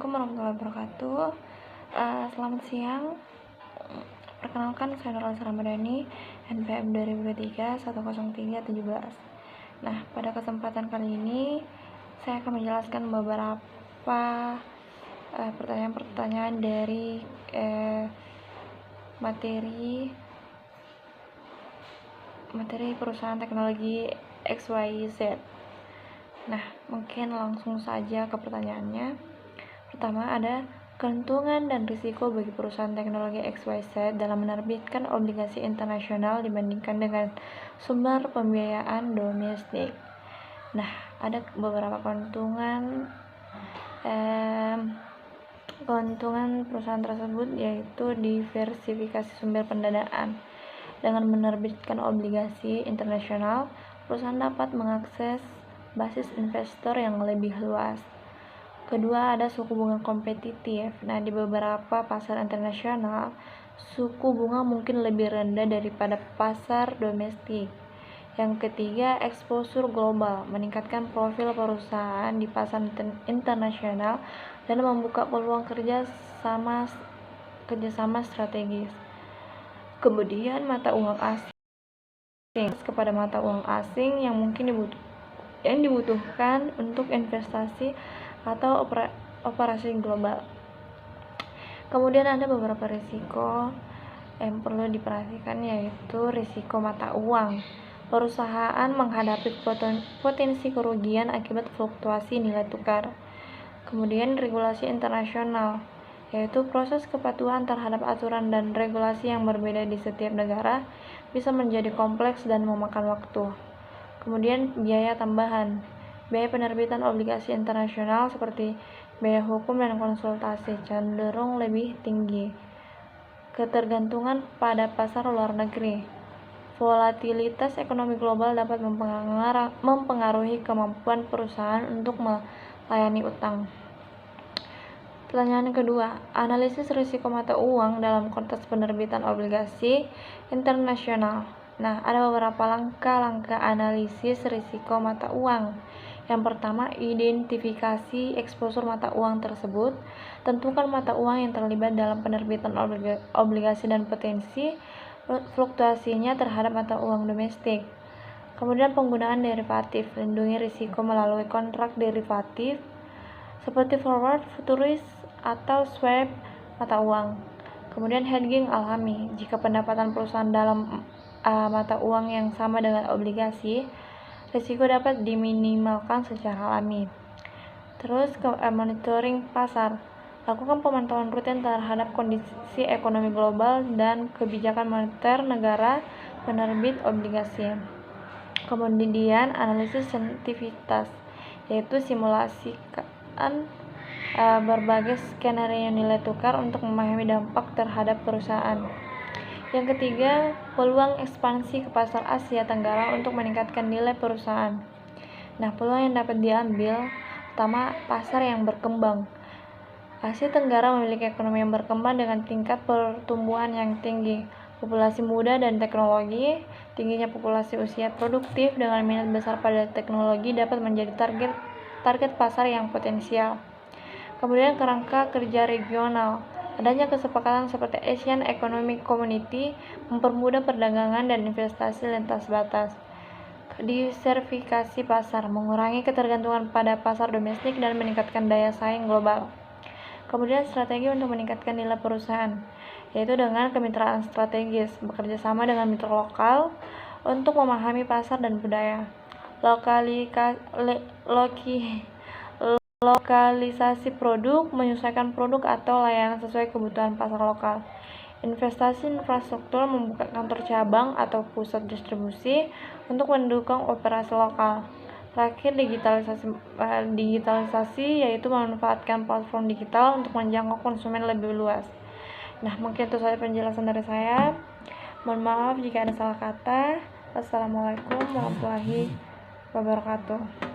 Assalamualaikum warahmatullahi wabarakatuh. Selamat siang. Perkenalkan, saya Nurul Ramadhani, NPM 2023 10317. Nah, pada kesempatan kali ini saya akan menjelaskan beberapa pertanyaan-pertanyaan dari materi perusahaan teknologi XYZ. Nah, mungkin langsung saja ke pertanyaannya. Pertama, ada keuntungan dan risiko bagi perusahaan teknologi XYZ dalam menerbitkan obligasi internasional dibandingkan dengan sumber pembiayaan domestik. Nah, ada beberapa keuntungan perusahaan tersebut, yaitu diversifikasi sumber pendanaan. Dengan menerbitkan obligasi internasional, perusahaan dapat mengakses basis investor yang lebih luas. Kedua, ada suku bunga kompetitif. Nah, di beberapa pasar internasional, suku bunga mungkin lebih rendah daripada pasar domestik. Yang ketiga, exposure global, meningkatkan profil perusahaan di pasar internasional dan membuka peluang kerjasama strategis. Kemudian, mata uang asing, kepada mata uang asing yang mungkin dibutuhkan untuk investasi atau operasi global. Kemudian ada beberapa risiko yang perlu diperhatikan, yaitu risiko mata uang. Perusahaan menghadapi potensi kerugian akibat fluktuasi nilai tukar. Kemudian regulasi internasional, yaitu proses kepatuhan terhadap aturan dan regulasi yang berbeda di setiap negara bisa menjadi kompleks dan memakan waktu. Kemudian biaya tambahan. Biaya penerbitan obligasi internasional seperti biaya hukum dan konsultasi cenderung lebih tinggi. Ketergantungan pada pasar luar negeri. Volatilitas ekonomi global dapat mempengaruhi kemampuan perusahaan untuk melayani utang. Pertanyaan kedua, analisis risiko mata uang dalam konteks penerbitan obligasi internasional. Nah, ada beberapa langkah analisis risiko mata uang. Yang pertama, identifikasi eksposur mata uang tersebut. Tentukan mata uang yang terlibat dalam penerbitan obligasi dan potensi fluktuasinya terhadap mata uang domestik. Kemudian penggunaan derivatif, lindungi risiko melalui kontrak derivatif seperti forward, futuris, atau swap mata uang. Kemudian hedging alami, jika pendapatan perusahaan dalam mata uang yang sama dengan obligasi, risiko dapat diminimalkan secara alami. Terus monitoring pasar, lakukan pemantauan rutin terhadap kondisi ekonomi global dan kebijakan moneter negara penerbit obligasi. Kemudian analisis sensitivitas, yaitu simulasikan berbagai skenario nilai tukar untuk memahami dampak terhadap perusahaan. Yang ketiga, peluang ekspansi ke pasar Asia Tenggara untuk meningkatkan nilai perusahaan. Nah, peluang yang dapat diambil, pertama, pasar yang berkembang. Asia Tenggara memiliki ekonomi yang berkembang dengan tingkat pertumbuhan yang tinggi, populasi muda dan teknologi. Tingginya populasi usia produktif dengan minat besar pada teknologi dapat menjadi target pasar yang potensial. Kemudian kerangka kerja regional. Adanya kesepakatan seperti Asian Economic Community mempermudah perdagangan dan investasi lintas batas. Diversifikasi pasar, mengurangi ketergantungan pada pasar domestik dan meningkatkan daya saing global. Kemudian strategi untuk meningkatkan nilai perusahaan, yaitu dengan kemitraan strategis, bekerja sama dengan mitra lokal untuk memahami pasar dan budaya. Lokalisasi produk, menyesuaikan produk atau layanan sesuai kebutuhan pasar lokal. Investasi infrastruktur, membuka kantor cabang atau pusat distribusi untuk mendukung operasi lokal. Terakhir, digitalisasi, yaitu memanfaatkan platform digital untuk menjangkau konsumen lebih luas. Nah, mungkin itu saja penjelasan dari saya. Mohon maaf jika ada salah kata. Assalamualaikum warahmatullahi wabarakatuh.